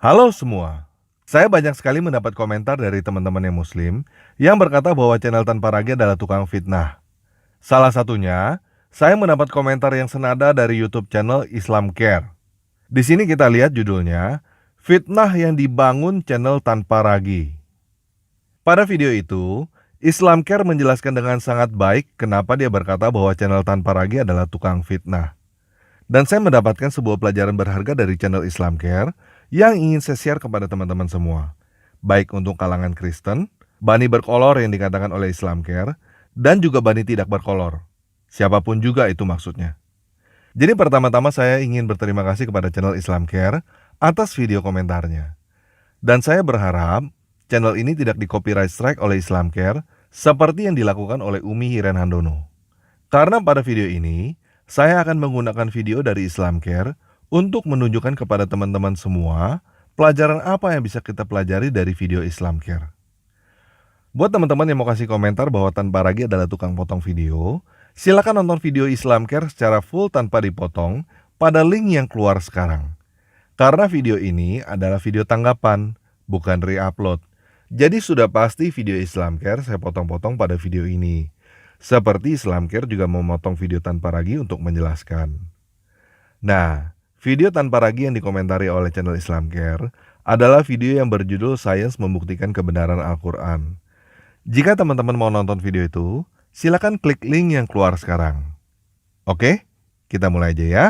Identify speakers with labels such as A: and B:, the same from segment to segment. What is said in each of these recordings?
A: Halo semua. Saya banyak sekali mendapat komentar dari teman-teman yang muslim yang berkata bahwa channel Tanpa Ragi adalah tukang fitnah. Salah satunya, saya mendapat komentar yang senada dari YouTube channel Islam Care. Di sini kita lihat judulnya, Fitnah yang dibangun channel Tanpa Ragi. Pada video itu, Islam Care menjelaskan dengan sangat baik kenapa dia berkata bahwa channel Tanpa Ragi adalah tukang fitnah. Dan saya mendapatkan sebuah pelajaran berharga dari channel Islam Care yang ingin saya share kepada teman-teman semua. Baik untuk kalangan Kristen, bani berkolor yang dikatakan oleh Islam Care, dan juga bani tidak berkolor. Siapapun juga itu maksudnya. Jadi pertama-tama saya ingin berterima kasih kepada channel Islam Care atas video komentarnya. Dan saya berharap channel ini tidak di copyright strike oleh Islam Care seperti yang dilakukan oleh Umi Hiren Handono. Karena pada video ini, saya akan menggunakan video dari Islam Care untuk menunjukkan kepada teman-teman semua pelajaran apa yang bisa kita pelajari dari video Islam Care. Buat teman-teman yang mau kasih komentar bahwa Tanpa Ragi adalah tukang potong video, silakan nonton video Islam Care secara full tanpa dipotong pada link yang keluar sekarang. Karena video ini adalah video tanggapan, bukan re-upload. Jadi sudah pasti video Islam Care saya potong-potong pada video ini. Seperti Islam Care juga memotong video Tanpa Ragi untuk menjelaskan. Nah, video Tanpa Ragi yang dikomentari oleh channel Islam Care adalah video yang berjudul Sains Membuktikan Kebenaran Al-Quran. Jika teman-teman mau nonton video itu, silakan klik link yang keluar sekarang. Oke, kita mulai aja ya.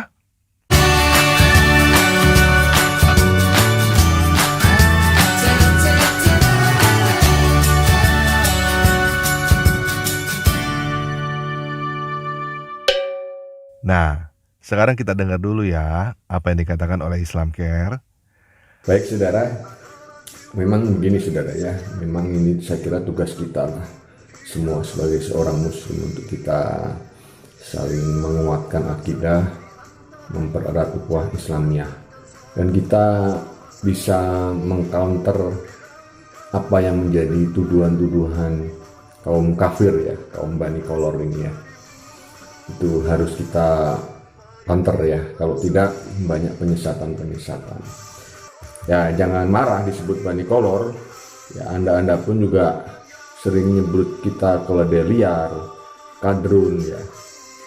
A: Nah, sekarang kita dengar dulu ya apa yang dikatakan oleh Islam Care.
B: Baik saudara, memang begini saudara ya, memang ini saya kira tugas kita lah, semua sebagai seorang muslim untuk kita saling menguatkan akidah, mempererat ukhuwah Islamiyah, dan kita bisa mengcounter apa yang menjadi tuduhan-tuduhan kaum kafir ya, kaum Bani Kolor ini ya. Itu harus kita counter ya, kalau tidak banyak penyesatan-penyesatan. Ya jangan marah disebut Bani Kolor, ya anda pun juga sering nyebut kita keledai liar, kadrun ya,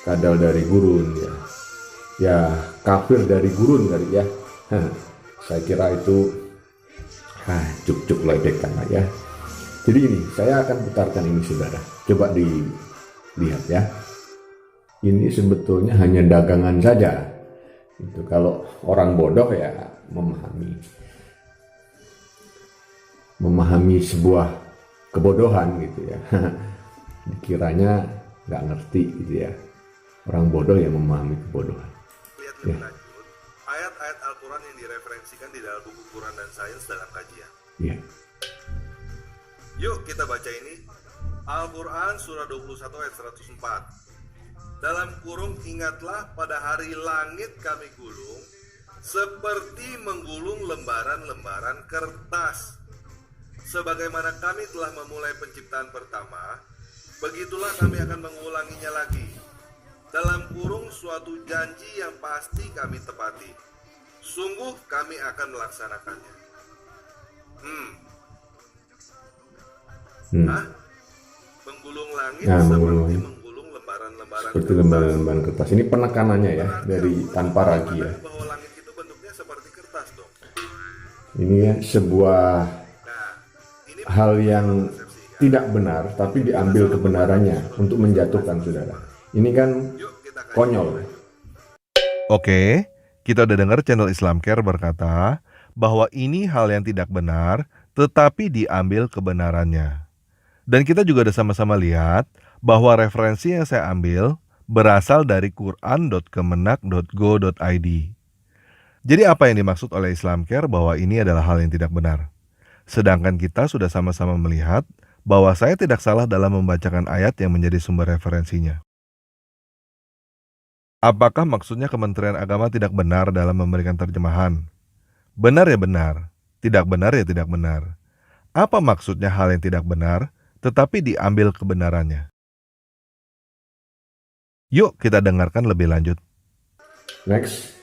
B: kadal dari gurun ya kafir dari gurun kali ya. Saya kira itu cuk-cuk ledekan lah ya. Jadi ini saya akan putarkan ini saudara, coba dilihat ya. Ini sebetulnya hanya dagangan saja. Itu kalau orang bodoh ya memahami sebuah kebodohan gitu ya. Dikiranya nggak ngerti gitu ya. Orang bodoh ya memahami kebodohan.
A: Lihat lebih lanjut, ayat-ayat Al-Quran yang direferensikan di dalam buku Quran dan Sains dalam kajian.
B: Ya.
A: Yuk kita baca ini. Al-Quran surah 21 ayat 104. Dalam kurung ingatlah pada hari langit kami gulung seperti menggulung lembaran-lembaran kertas. Sebagaimana kami telah memulai penciptaan pertama, begitulah kami akan mengulanginya lagi. Dalam kurung suatu janji yang pasti kami tepati. Sungguh kami akan melaksanakannya. Menggulung langit
B: Nah,
A: seperti menggulung lembaran-lembaran
B: seperti lembaran-lembaran kertas. Ini penekanannya ya dari Tanpa Ragi ya.
A: Bahwa langit itu bentuknya seperti kertas dong.
B: Ini ya sebuah hal yang tidak benar tapi diambil kebenarannya untuk menjatuhkan saudara. Ini kan konyol. Oke, kita udah dengar channel Islam Care berkata bahwa ini hal yang tidak benar tetapi diambil kebenarannya. Dan kita juga udah sama-sama lihat bahwa referensi yang saya ambil berasal dari quran.kemenak.go.id. Jadi apa yang dimaksud oleh Islam Care bahwa ini adalah hal yang tidak benar? Sedangkan kita sudah sama-sama melihat bahwa saya tidak salah dalam membacakan ayat yang menjadi sumber referensinya. Apakah maksudnya Kementerian Agama tidak benar dalam memberikan terjemahan? Benar ya benar, tidak benar ya tidak benar. Apa maksudnya hal yang tidak benar, tetapi diambil kebenarannya? Yuk kita dengarkan lebih lanjut. Next.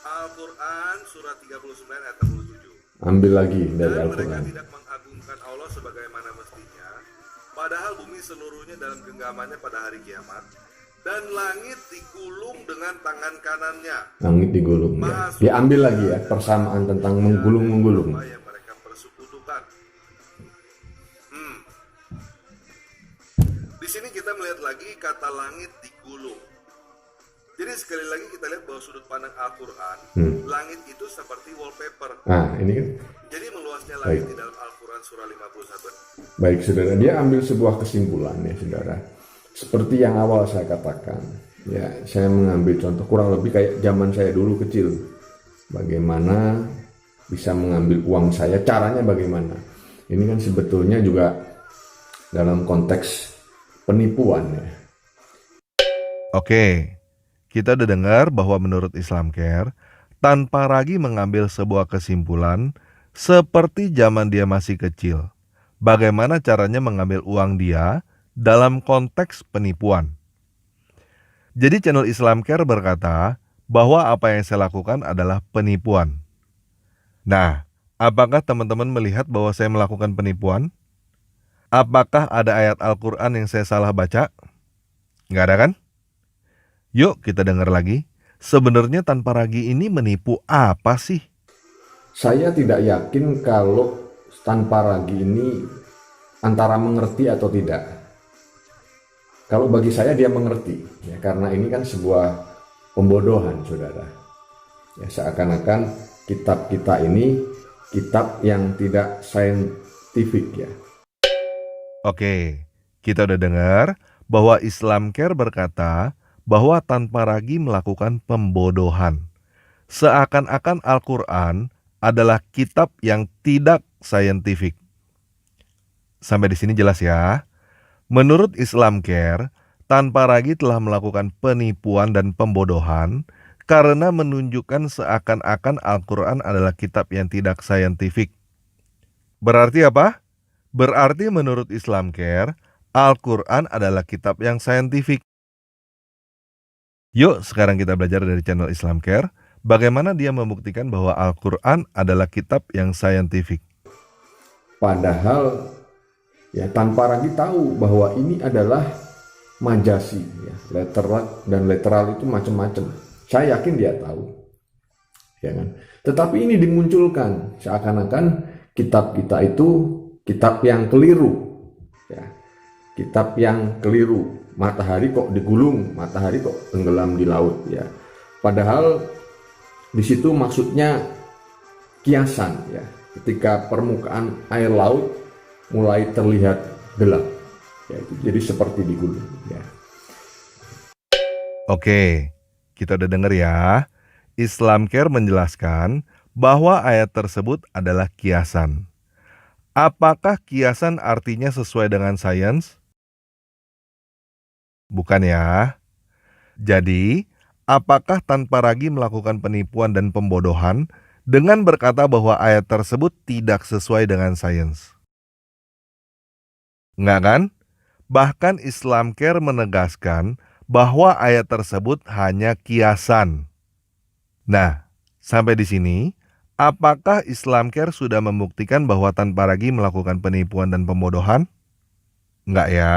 B: Al-Quran surah 39 ayat 67. ambil lagi dari
A: Dan mereka
B: Al-Quran.
A: tidak mengagungkan Allah sebagaimana mestinya, padahal bumi seluruhnya dalam genggamannya pada hari kiamat, dan langit digulung dengan tangan kanannya.
B: Langit digulung ya. Diambil lagi ya persamaan tentang menggulung-menggulung.
A: Apa yang mereka persekutukan. Di sini kita melihat lagi kata langit digulung. Jadi sekali lagi kita lihat bahwa sudut pandang Al-Quran, langit itu seperti wallpaper.
B: Nah ini kan.
A: Jadi meluasnya langit di dalam Al-Quran surah 51.
B: Baik saudara, dia ambil sebuah kesimpulan ya saudara. Seperti yang awal saya katakan, ya saya mengambil contoh kurang lebih kayak zaman saya dulu kecil. Bagaimana bisa mengambil uang saya, caranya bagaimana. Ini kan sebetulnya juga dalam konteks penipuan ya.
A: Oke, kita udah dengar bahwa menurut Islamcare, tanpa ragu mengambil sebuah kesimpulan seperti zaman dia masih kecil. Bagaimana caranya mengambil uang dia dalam konteks penipuan. Jadi channel Islamcare berkata bahwa apa yang saya lakukan adalah penipuan. Nah, apakah teman-teman melihat bahwa saya melakukan penipuan? Apakah ada ayat Al-Quran yang saya salah baca? Nggak ada kan? Yuk kita dengar lagi. Sebenarnya tanpa ragu ini menipu apa sih?
B: Saya tidak yakin kalau tanpa ragu ini antara mengerti atau tidak. Kalau bagi saya dia mengerti, ya, karena ini kan sebuah pembodohan, saudara. Ya, seakan-akan kitab kita ini kitab yang tidak saintifik ya.
A: Oke, kita udah dengar bahwa Islamcare berkata bahwa tanpa ragu melakukan pembodohan. Seakan-akan Al-Quran adalah kitab yang tidak saintifik. Sampai di sini jelas ya. Menurut Islamcare, tanpa ragu telah melakukan penipuan dan pembodohan karena menunjukkan seakan-akan Al-Quran adalah kitab yang tidak saintifik. Berarti apa? Berarti menurut Islamcare, Al-Quran adalah kitab yang saintifik. Yuk sekarang kita belajar dari channel Islamcare, bagaimana dia membuktikan bahwa Al-Quran adalah kitab yang saintifik.
B: Padahal ya tanpa ragu tahu bahwa ini adalah majasi ya, literal itu macam-macam. Saya yakin dia tahu. Ya kan? Tetapi ini dimunculkan seakan-akan kitab kita itu kitab yang keliru. Ya. Kitab yang keliru. Matahari kok digulung, matahari kok tenggelam di laut ya. Padahal di situ maksudnya kiasan ya. Ketika permukaan air laut mulai terlihat gelap. Ya, itu jadi seperti digulung ya.
A: Oke, kita udah dengar ya. Islamcare menjelaskan bahwa ayat tersebut adalah kiasan. Apakah kiasan artinya sesuai dengan sains? Bukan ya. Jadi, apakah tanpa ragu melakukan penipuan dan pembodohan dengan berkata bahwa ayat tersebut tidak sesuai dengan sains? Enggak kan? Bahkan Islamcare menegaskan bahwa ayat tersebut hanya kiasan. Nah, sampai di sini, apakah Islamcare sudah membuktikan bahwa tanpa ragu melakukan penipuan dan pembodohan? Enggak ya?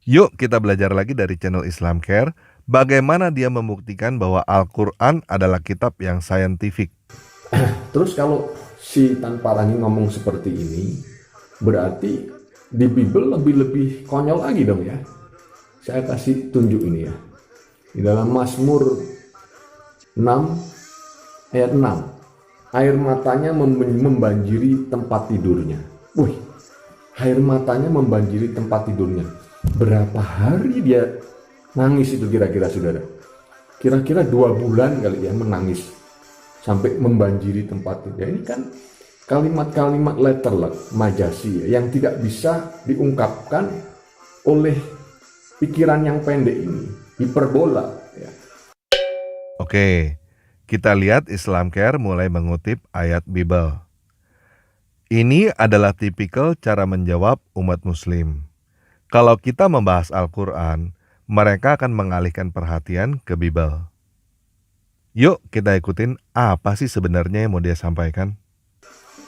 A: Yuk kita belajar lagi dari channel Islamcare, bagaimana dia membuktikan bahwa Al-Quran adalah kitab yang saintifik.
B: Terus kalau si tanpa ragu ngomong seperti ini, berarti di Bible lebih konyol lagi dong ya. Saya kasih tunjuk ini ya. Di dalam Mazmur 6 ayat 6. Air matanya membanjiri tempat tidurnya. Wih, air matanya membanjiri tempat tidurnya. Berapa hari dia nangis itu kira-kira saudara? Kira-kira 2 bulan kali ya menangis. Sampai membanjiri tempat tidur. Ya, ini kan kalimat-kalimat letterlek, majasi ya, yang tidak bisa diungkapkan oleh pikiran yang pendek ini. Hiperbola ya.
A: Oke, kita lihat Islamcare mulai mengutip ayat Bible. Ini adalah tipikal cara menjawab umat muslim. Kalau kita membahas Al-Quran, mereka akan mengalihkan perhatian ke Bible. Yuk kita ikutin apa sih sebenarnya yang mau dia sampaikan.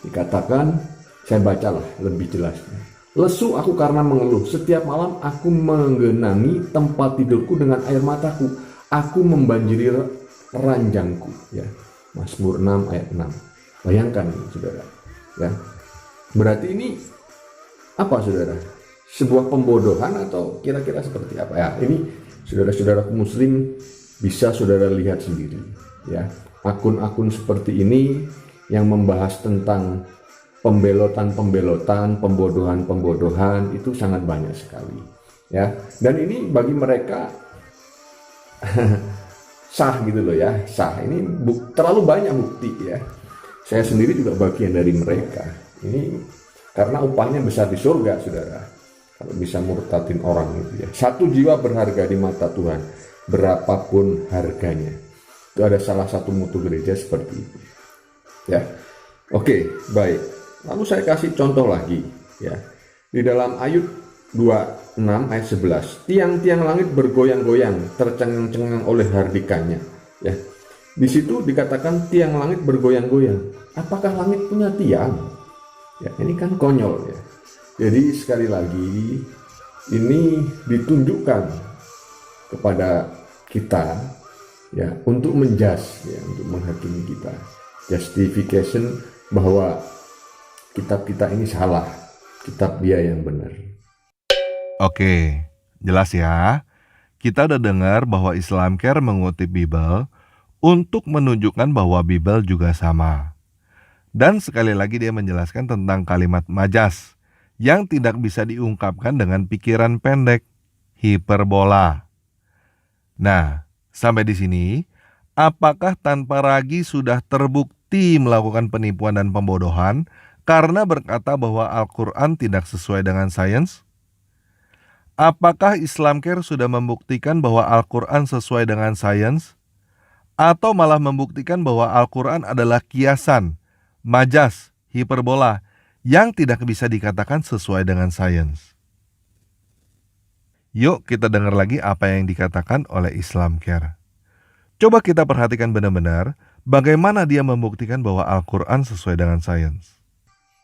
B: Dikatakan, saya bacalah lebih jelasnya. Lesu aku karena mengeluh, setiap malam aku menggenangi tempat tidurku dengan air mataku. Aku membanjiri ranjangku. Ya, Mazmur 6 ayat 6. Bayangkan, saudara. Ya, berarti ini apa, saudara? Sebuah pembodohan atau kira-kira seperti apa? Ya, ini saudara-saudara muslim bisa saudara lihat sendiri. Ya, akun-akun seperti ini yang membahas tentang pembelotan-pembelotan, pembodohan-pembodohan itu sangat banyak sekali. Ya, dan ini bagi mereka sah gitu loh ya, sah. Ini terlalu banyak bukti ya. Saya sendiri juga bagian dari mereka. Ini karena upahnya besar di surga, saudara. Kalau bisa murtadin orang itu ya. Satu jiwa berharga di mata Tuhan, berapapun harganya. Itu ada salah satu mutu gereja seperti itu. Ya, oke, baik. Lalu saya kasih contoh lagi ya. Di dalam Ayub 26 ayat 11, tiang-tiang langit bergoyang-goyang, tercengang-cengang oleh hardikannya. Ya, di situ dikatakan tiang langit bergoyang-goyang. Apakah langit punya tiang? Ya, ini kan konyol ya. Jadi sekali lagi ini ditunjukkan kepada kita ya untuk menjudge ya, untuk menghakimi kita. Justification bahwa kitab kita ini salah, kitab dia yang benar.
A: Oke, jelas ya. Kita udah dengar bahwa Islamcare mengutip Bible untuk menunjukkan bahwa Bible juga sama. Dan sekali lagi dia menjelaskan tentang kalimat majas yang tidak bisa diungkapkan dengan pikiran pendek, hiperbola. Nah, sampai di sini, apakah tanpa ragi sudah terbukti melakukan penipuan dan pembodohan karena berkata bahwa Al-Quran tidak sesuai dengan sains? Apakah Islamcare sudah membuktikan bahwa Al-Quran sesuai dengan sains? Atau malah membuktikan bahwa Al-Quran adalah kiasan, majas, hiperbola yang tidak bisa dikatakan sesuai dengan sains? Yuk kita dengar lagi apa yang dikatakan oleh Islamcare. Coba kita perhatikan benar-benar bagaimana dia membuktikan bahwa Al-Quran sesuai dengan sains.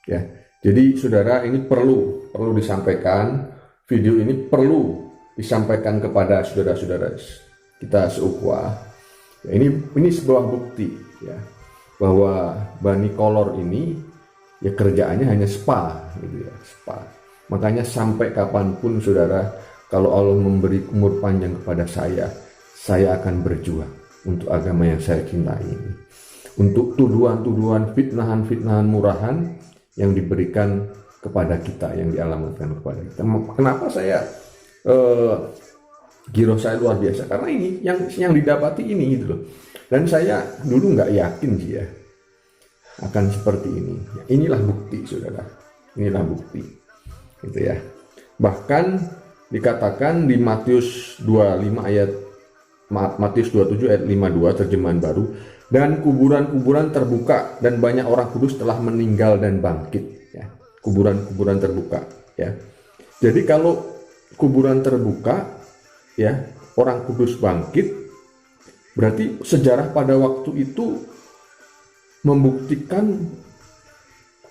B: Ya, jadi saudara ini perlu disampaikan, video ini perlu disampaikan kepada saudara-saudara kita seukhwah. Ya, ini sebuah bukti ya bahwa Bani Kolor ini ya kerjaannya hanya spa gitu ya, spa. Makanya sampai kapanpun saudara, kalau Allah memberi umur panjang kepada saya akan berjuang untuk agama yang saya cintai ini. Untuk tuduhan-tuduhan, fitnahan-fitnahan murahan yang diberikan kepada kita, yang dialamatkan kepada kita. Kenapa saya giro saya luar biasa? Karena ini yang didapati ini gitu loh. Dan saya dulu nggak yakin sih ya akan seperti ini. Inilah bukti, saudara. Inilah bukti, gitu ya. Bahkan dikatakan di Matius 27 ayat 52 terjemahan baru, dan kuburan-kuburan terbuka dan banyak orang kudus telah meninggal dan bangkit ya. Kuburan-kuburan terbuka ya. Jadi kalau kuburan terbuka ya, orang kudus bangkit, berarti sejarah pada waktu itu membuktikan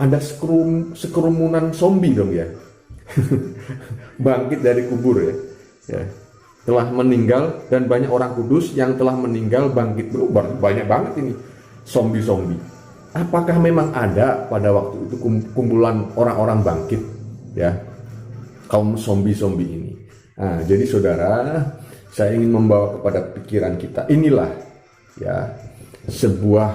B: ada sekerumunan zombie dong ya. Bangkit dari kubur ya. Ya, telah meninggal dan banyak orang kudus yang telah meninggal bangkit. Banyak banget ini zombie-zombie. Apakah memang ada pada waktu itu kumpulan orang-orang bangkit ya, kaum zombie-zombie ini? Nah, jadi saudara, saya ingin membawa kepada pikiran kita, inilah ya sebuah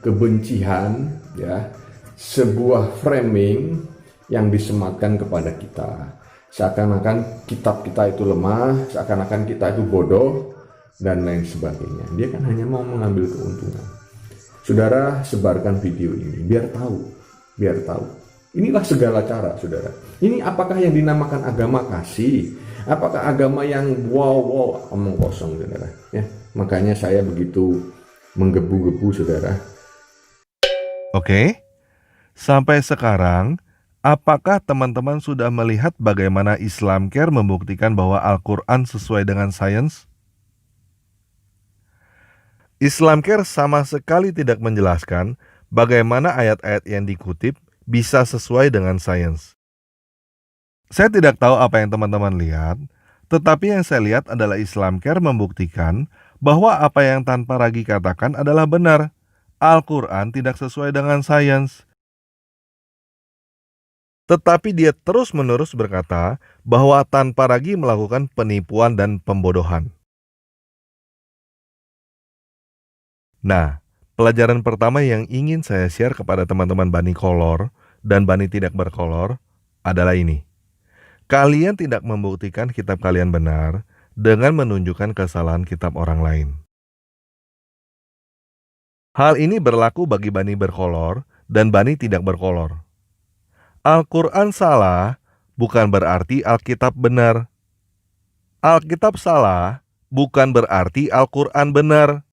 B: kebencian ya, sebuah framing yang disematkan kepada kita. Seakan-akan kitab kita itu lemah, seakan-akan kita itu bodoh, dan lain sebagainya. Dia kan hanya mau mengambil keuntungan. Saudara, sebarkan video ini, biar tahu. Inilah segala cara, saudara. Ini apakah yang dinamakan agama kasih? Apakah agama yang wow, omong kosong, saudara? Ya, makanya saya begitu menggebu-gebu, saudara.
A: Oke, sampai sekarang, apakah teman-teman sudah melihat bagaimana Islamcare membuktikan bahwa Al-Quran sesuai dengan sains? Islamcare sama sekali tidak menjelaskan bagaimana ayat-ayat yang dikutip bisa sesuai dengan sains. Saya tidak tahu apa yang teman-teman lihat, tetapi yang saya lihat adalah Islamcare membuktikan bahwa apa yang Tanpa Ragi katakan adalah benar. Al-Quran tidak sesuai dengan sains. Tetapi dia terus-menerus berkata bahwa Tanpa Ragi melakukan penipuan dan pembodohan. Nah, pelajaran pertama yang ingin saya share kepada teman-teman Bani Kolor dan Bani tidak berkolor adalah ini. Kalian tidak membuktikan kitab kalian benar dengan menunjukkan kesalahan kitab orang lain. Hal ini berlaku bagi Bani berkolor dan Bani tidak berkolor. Al-Quran salah bukan berarti Alkitab benar. Alkitab salah bukan berarti Al-Quran benar.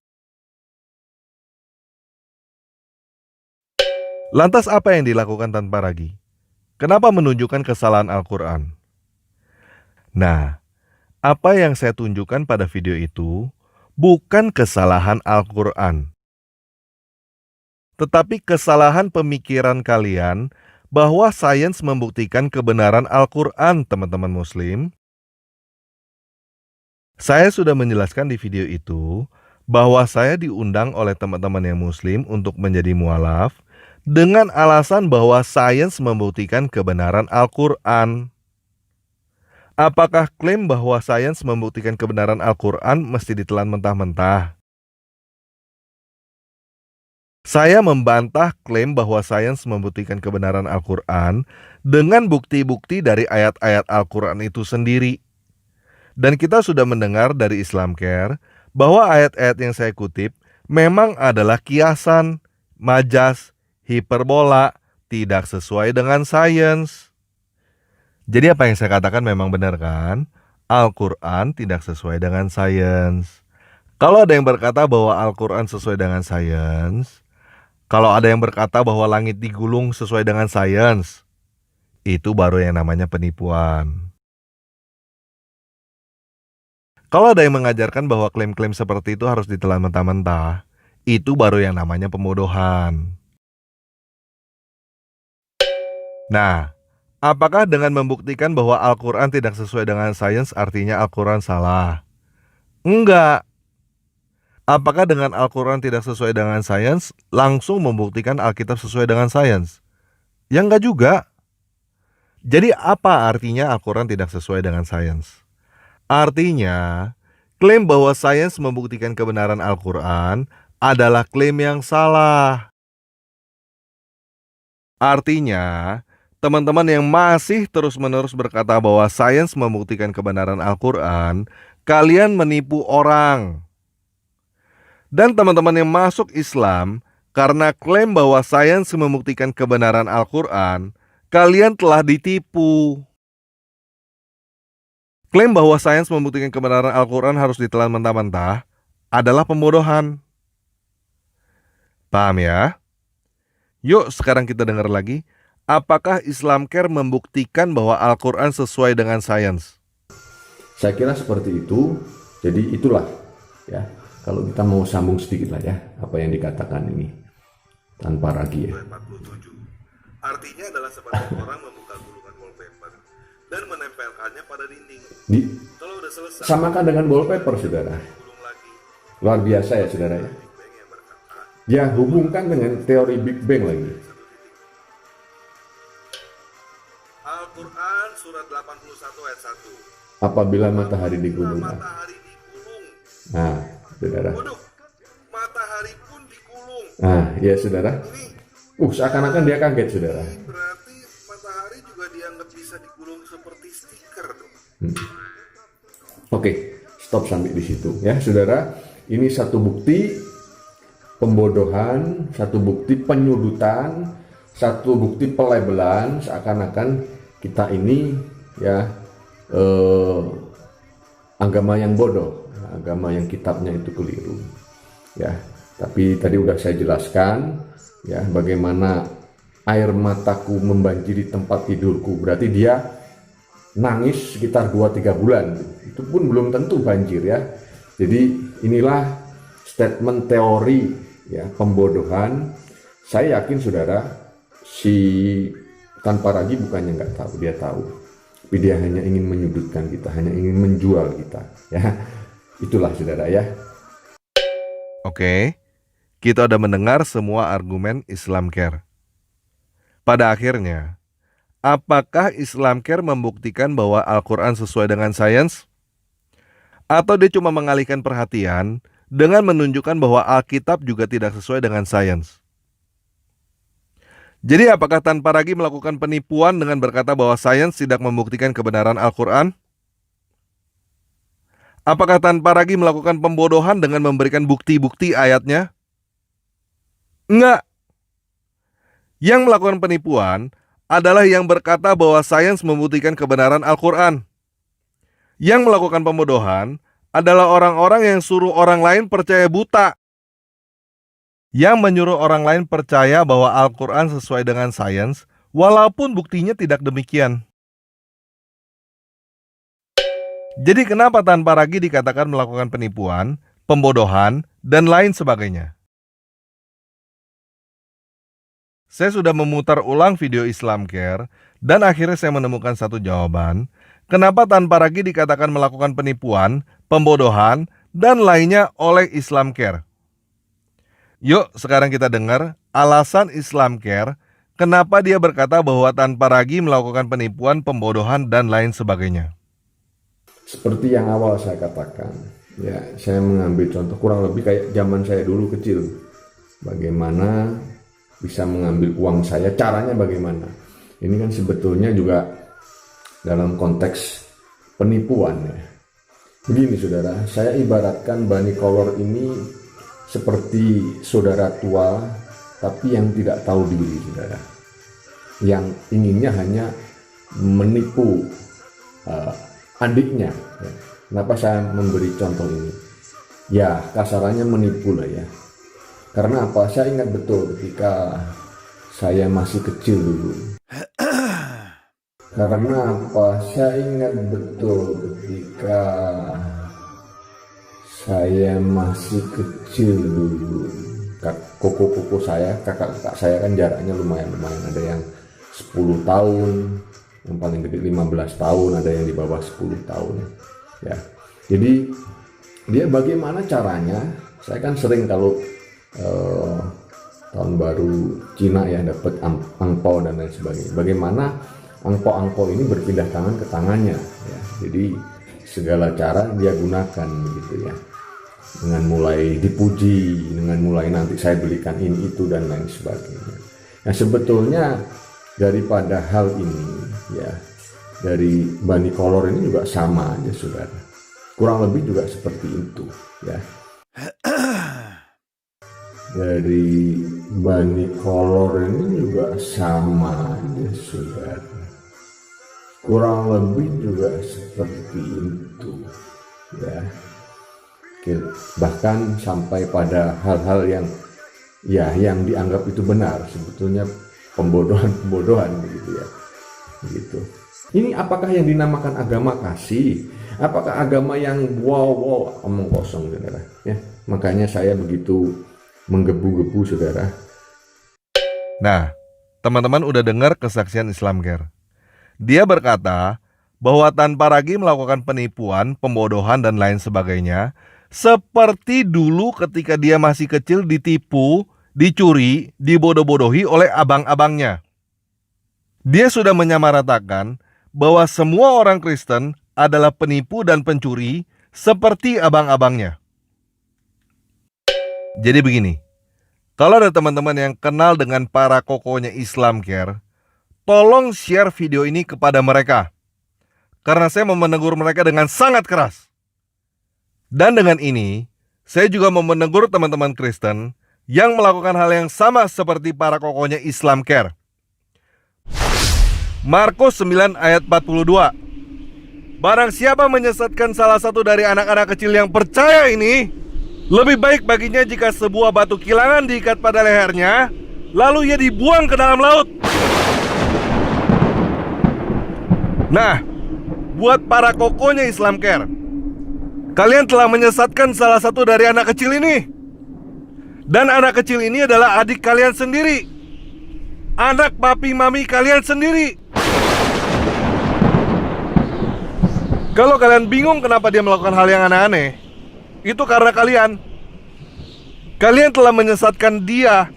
A: Lantas apa yang dilakukan Tanpa Ragi? Kenapa menunjukkan kesalahan Al-Quran? Nah, apa yang saya tunjukkan pada video itu bukan kesalahan Al-Quran, tetapi kesalahan pemikiran kalian bahwa sains membuktikan kebenaran Al-Quran, teman-teman Muslim. Saya sudah menjelaskan di video itu bahwa saya diundang oleh teman-teman yang Muslim untuk menjadi mualaf dengan alasan bahwa sains membuktikan kebenaran Al-Quran. Apakah klaim bahwa sains membuktikan kebenaran Al-Quran mesti ditelan mentah-mentah? Saya membantah klaim bahwa sains membuktikan kebenaran Al-Quran dengan bukti-bukti dari ayat-ayat Al-Quran itu sendiri. Dan kita sudah mendengar dari Islamcare bahwa ayat-ayat yang saya kutip memang adalah kiasan, majas, hiperbola, tidak sesuai dengan sains. Jadi apa yang saya katakan memang benar kan? Al-Quran tidak sesuai dengan sains. Kalau ada yang berkata bahwa Al-Quran sesuai dengan sains, kalau ada yang berkata bahwa langit digulung sesuai dengan sains, itu baru yang namanya penipuan. Kalau ada yang mengajarkan bahwa klaim-klaim seperti itu harus ditelan mentah-mentah, itu baru yang namanya pembodohan. Nah, apakah dengan membuktikan bahwa Al-Quran tidak sesuai dengan sains artinya Al-Quran salah? Enggak. Apakah dengan Al-Quran tidak sesuai dengan sains langsung membuktikan Alkitab sesuai dengan sains? Ya enggak juga. Jadi apa artinya Al-Quran tidak sesuai dengan sains? Artinya, klaim bahwa sains membuktikan kebenaran Al-Quran adalah klaim yang salah. Artinya, teman-teman yang masih terus-menerus berkata bahwa sains membuktikan kebenaran Al-Quran, kalian menipu orang. Dan teman-teman yang masuk Islam karena klaim bahwa sains membuktikan kebenaran Al-Quran, kalian telah ditipu. Klaim bahwa sains membuktikan kebenaran Al-Quran harus ditelan mentah-mentah adalah pembodohan. Paham ya? Yuk sekarang kita dengar lagi. Apakah Islamcare membuktikan bahwa Al-Quran sesuai dengan sains?
B: Saya kira seperti itu. Jadi itulah ya. Kalau kita mau sambung sedikit lah ya apa yang dikatakan ini Tanpa Ragi ya.
A: 47. Artinya adalah seperti orang membuka gulungan wallpaper dan menempelkannya pada dinding. Kalau udah selesai,
B: Samakan dengan wallpaper, saudara.
A: gulung lagi.
B: Luar biasa ya, saudara ya.
A: Big Bang yang berkata,
B: Ya, hubungkan dengan teori Big Bang lagi.
A: Al-Quran surat 81 ayat 1.
B: Apabila matahari digulungkan.
A: Matahari digulung.
B: Nah, saudara.
A: Waduh, matahari pun digulung.
B: Nah, ya saudara.
A: Ini
B: Seakan-akan dia kaget, saudara.
A: berarti matahari juga dianggap bisa digulung seperti stiker dong.
B: Oke, stop sampai di situ ya, saudara. Ini satu bukti pembodohan, satu bukti penyudutan, satu bukti pelebelan, seakan-akan kita ini ya agama yang bodoh, agama yang kitabnya itu keliru. Ya, tapi tadi udah saya jelaskan ya bagaimana air mataku membanjiri tempat tidurku. Berarti dia nangis sekitar 2-3 bulan. Itu pun belum tentu banjir ya. Jadi inilah statement teori ya pembodohan Saya yakin saudara, si tanpa ragi bukannya nggak tahu, dia tahu. Tapi dia hanya ingin menyudutkan kita, hanya ingin menjual kita. Ya, itulah saudara ya.
A: Oke, kita udah mendengar semua argumen Islam Care. Pada akhirnya, apakah Islam Care membuktikan bahwa Al-Quran sesuai dengan sains? Atau dia cuma mengalihkan perhatian dengan menunjukkan bahwa Alkitab juga tidak sesuai dengan sains? Jadi apakah tanpa ragi melakukan penipuan dengan berkata bahwa sains tidak membuktikan kebenaran Al-Quran? Apakah tanpa ragi melakukan pembodohan dengan memberikan bukti-bukti ayatnya? Enggak. Yang melakukan penipuan adalah yang berkata bahwa sains membuktikan kebenaran Al-Quran. Yang melakukan pembodohan adalah orang-orang yang suruh orang lain percaya buta. Yang menyuruh orang lain percaya bahwa Al-Quran sesuai dengan sains, walaupun buktinya tidak demikian. Jadi kenapa tanpa ragi dikatakan melakukan penipuan, pembodohan, dan lain sebagainya? Saya sudah memutar ulang video Islam Care, dan akhirnya saya menemukan satu jawaban. Kenapa tanpa ragi dikatakan melakukan penipuan, pembodohan, dan lainnya oleh Islam Care? Yuk sekarang kita dengar alasan Islam Care kenapa dia berkata bahwa tanpa ragi melakukan penipuan, pembodohan, dan lain sebagainya.
B: Seperti yang awal saya katakan, ya, saya mengambil contoh kurang lebih kayak zaman saya dulu kecil. Bagaimana bisa mengambil uang saya, caranya bagaimana. Ini kan sebetulnya juga dalam konteks penipuan ya. Begini saudara, saya ibaratkan Bani Kolor ini seperti saudara tua tapi yang tidak tahu diri saudara. Yang inginnya hanya menipu adiknya ya. Kenapa saya memberi contoh ini? Ya kasarannya menipu lah ya. Karena apa? Saya ingat betul ketika saya masih kecil dulu. Karena apa? Saya ingat betul ketika saya masih kecil dulu. Koko-koko saya, kakak-kakak saya kan jaraknya lumayan. Ada yang 10 tahun, yang paling gede 15 tahun, ada yang di bawah 10 tahun. Ya. Jadi dia bagaimana caranya? Saya kan sering kalau tahun baru Cina ya dapat angpau dan lain sebagainya. Bagaimana angpau-angpau ini berpindah tangan ke tangannya ya. Jadi segala cara dia gunakan gitu ya. Dengan mulai dipuji, dengan mulai nanti saya belikan ini itu dan lain sebagainya. Nah sebetulnya daripada hal ini ya, dari Bani Kolor ini juga sama aja saudara. Kurang lebih juga seperti itu ya. Dari Bani Kolor ini juga sama aja saudara. Kurang lebih juga seperti itu ya. Bahkan sampai pada hal-hal yang dianggap itu benar, sebetulnya pembodohan begitu ya. Begitu. Ini apakah yang dinamakan agama kasih? Apakah agama yang wow omong kosong saudara ya. Makanya saya begitu menggebu-gebu saudara.
A: Nah, teman-teman udah dengar kesaksian Islam Care. Dia berkata bahwa tanpa ragi melakukan penipuan, pembodohan, dan lain sebagainya, seperti dulu ketika dia masih kecil ditipu, dicuri, dibodoh-bodohi oleh abang-abangnya. Dia sudah menyamaratakan bahwa semua orang Kristen adalah penipu dan pencuri seperti abang-abangnya. Jadi begini, kalau ada teman-teman yang kenal dengan para kokonya Islam Care, tolong share video ini kepada mereka. Karena saya mau menegur mereka dengan sangat keras. Dan dengan ini, saya juga mau menegur teman-teman Kristen yang melakukan hal yang sama seperti para kokonya Islam Care. Markus 9 ayat 42. Barang siapa menyesatkan salah satu dari anak-anak kecil yang percaya ini, lebih baik baginya jika sebuah batu kilangan diikat pada lehernya, lalu ia dibuang ke dalam laut. Nah, buat para kokonya Islam Care, kalian telah menyesatkan salah satu dari anak kecil ini. Dan anak kecil ini adalah adik kalian sendiri, anak papi mami kalian sendiri. Kalau kalian bingung kenapa dia melakukan hal yang aneh-aneh, itu karena kalian telah menyesatkan dia.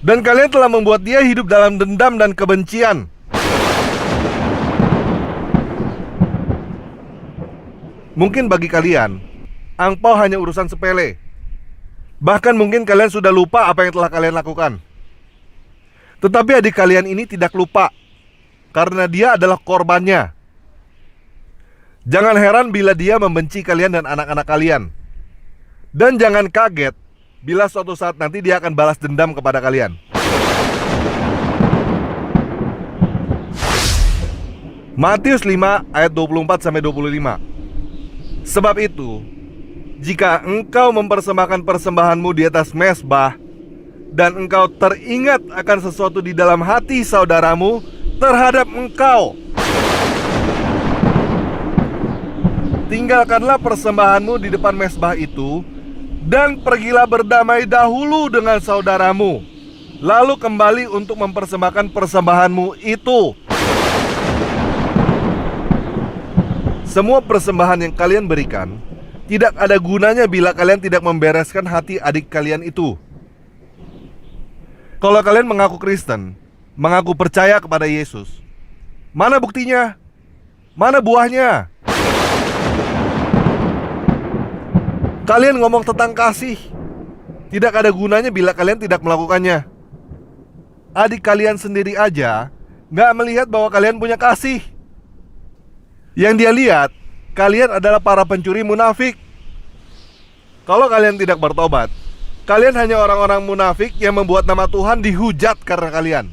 A: Dan kalian telah membuat dia hidup dalam dendam dan kebencian. Mungkin bagi kalian, angpau hanya urusan sepele. Bahkan mungkin kalian sudah lupa apa yang telah kalian lakukan. Tetapi adik kalian ini tidak lupa, karena dia adalah korbannya. Jangan heran bila dia membenci kalian dan anak-anak kalian. Dan jangan kaget bila suatu saat nanti dia akan balas dendam kepada kalian. Matius 5 ayat 24-25. Sebab itu, jika engkau mempersembahkan persembahanmu di atas mezbah, dan engkau teringat akan sesuatu di dalam hati saudaramu terhadap engkau, tinggalkanlah persembahanmu di depan mezbah itu, dan pergilah berdamai dahulu dengan saudaramu, lalu kembali untuk mempersembahkan persembahanmu itu. Semua persembahan yang kalian berikan tidak ada gunanya bila kalian tidak membereskan hati adik kalian itu. Kalau kalian mengaku Kristen, mengaku percaya kepada Yesus, mana buktinya? Mana buahnya? Kalian ngomong tentang kasih, tidak ada gunanya bila kalian tidak melakukannya. Adik kalian sendiri aja gak melihat bahwa kalian punya kasih. Yang dia lihat, kalian adalah para pencuri munafik. Kalau kalian tidak bertobat, kalian hanya orang-orang munafik yang membuat nama Tuhan dihujat karena kalian.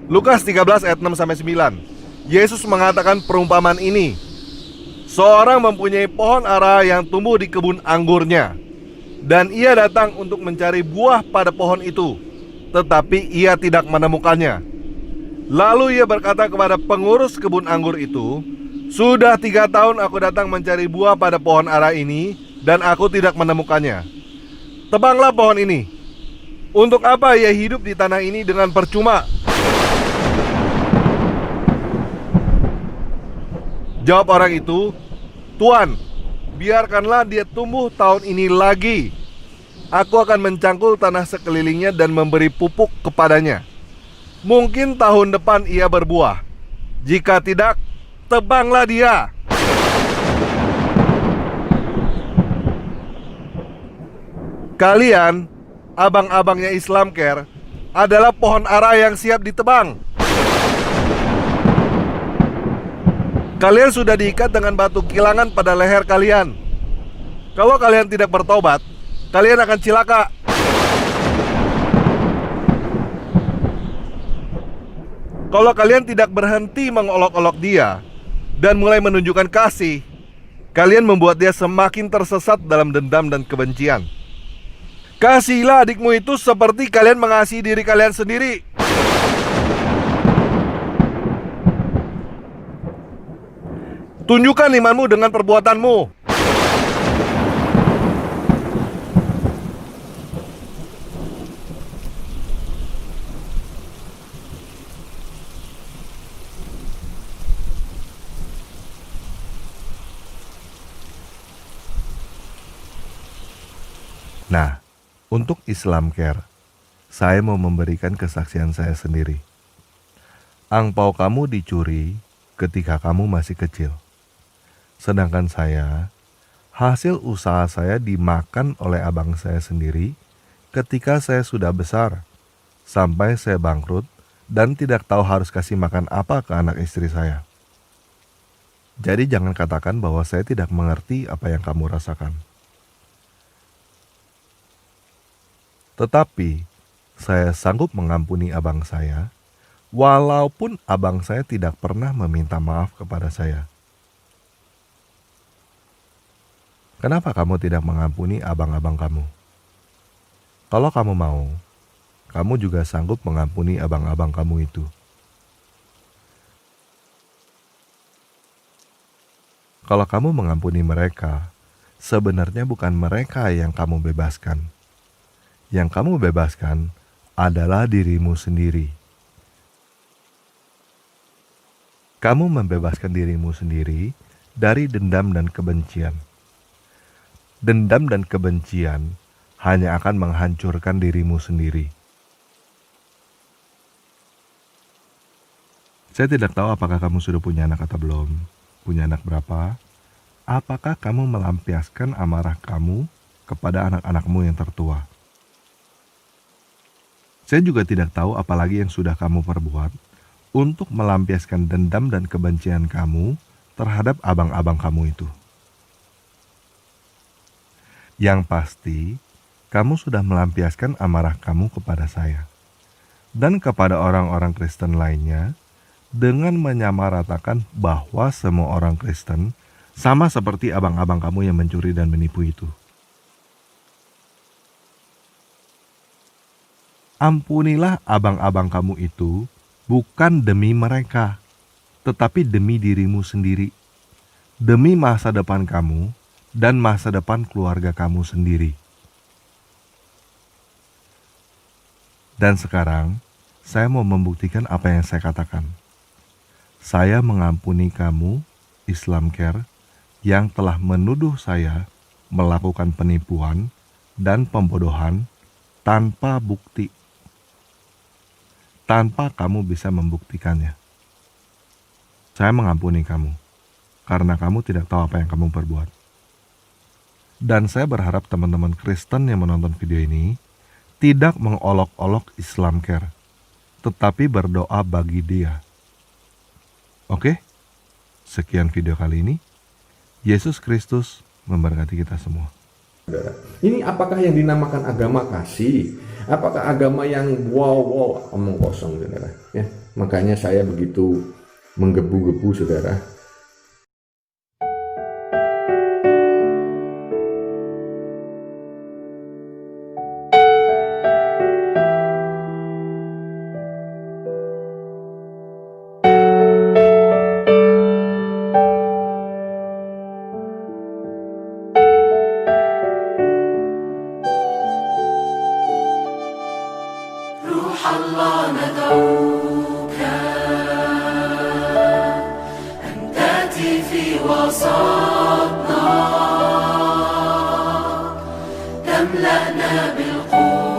A: Lukas 13 ayat 6-9. Yesus mengatakan perumpamaan ini. Seorang mempunyai pohon ara yang tumbuh di kebun anggurnya, dan ia datang untuk mencari buah pada pohon itu, tetapi ia tidak menemukannya. Lalu ia berkata kepada pengurus kebun anggur itu, "Sudah 3 tahun aku datang mencari buah pada pohon ara ini, dan aku tidak menemukannya. Tebanglah pohon ini. Untuk apa ia hidup di tanah ini dengan percuma?" Jawab orang itu, "Tuan, biarkanlah dia tumbuh tahun ini lagi. Aku akan mencangkul tanah sekelilingnya dan memberi pupuk kepadanya. Mungkin tahun depan ia berbuah. Jika tidak, tebanglah dia." Kalian, abang-abangnya Islam Care, adalah pohon ara yang siap ditebang. Kalian sudah diikat dengan batu kilangan pada leher kalian. Kalau kalian tidak bertobat, kalian akan celaka. Kalau kalian tidak berhenti mengolok-olok dia dan mulai menunjukkan kasih, kalian membuat dia semakin tersesat dalam dendam dan kebencian. Kasihilah adikmu itu seperti kalian mengasihi diri kalian sendiri. Tunjukkan imanmu dengan perbuatanmu. Nah, untuk Islam Care, saya mau memberikan kesaksian saya sendiri. Angpau kamu dicuri ketika kamu masih kecil. Sedangkan saya, hasil usaha saya dimakan oleh abang saya sendiri ketika saya sudah besar, sampai saya bangkrut dan tidak tahu harus kasih makan apa ke anak istri saya. Jadi jangan katakan bahwa saya tidak mengerti apa yang kamu rasakan. Tetapi saya sanggup mengampuni abang saya, walaupun abang saya tidak pernah meminta maaf kepada saya. Kenapa kamu tidak mengampuni abang-abang kamu? Kalau kamu mau, kamu juga sanggup mengampuni abang-abang kamu itu. Kalau kamu mengampuni mereka, sebenarnya bukan mereka yang kamu bebaskan. Yang kamu bebaskan adalah dirimu sendiri. Kamu membebaskan dirimu sendiri dari dendam dan kebencian. Dendam dan kebencian hanya akan menghancurkan dirimu sendiri. Saya tidak tahu apakah kamu sudah punya anak atau belum. Punya anak berapa? Apakah kamu melampiaskan amarah kamu kepada anak-anakmu yang tertua? Saya juga tidak tahu apalagi yang sudah kamu perbuat untuk melampiaskan dendam dan kebencian kamu terhadap abang-abang kamu itu. Yang pasti, kamu sudah melampiaskan amarah kamu kepada saya dan kepada orang-orang Kristen lainnya dengan menyamaratakan bahwa semua orang Kristen sama seperti abang-abang kamu yang mencuri dan menipu itu. Ampunilah abang-abang kamu itu bukan demi mereka, tetapi demi dirimu sendiri, demi masa depan kamu dan masa depan keluarga kamu sendiri. Dan sekarang, saya mau membuktikan apa yang saya katakan. Saya mengampuni kamu, Islam Care, yang telah menuduh saya melakukan penipuan dan pembodohan tanpa bukti. Tanpa kamu bisa membuktikannya. Saya mengampuni kamu, karena kamu tidak tahu apa yang kamu perbuat. Dan saya berharap teman-teman Kristen yang menonton video ini tidak mengolok-olok Islam Care, tetapi berdoa bagi dia. Oke? Sekian video kali ini. Yesus Kristus memberkati kita semua.
B: Ini apakah yang dinamakan agama kasih? Apakah agama yang wow omong kosong, saudara? Ya, makanya saya begitu menggebu-gebu, saudara.
C: الله ندعوك أن تأتي في وسطنا تملأنا بالقوة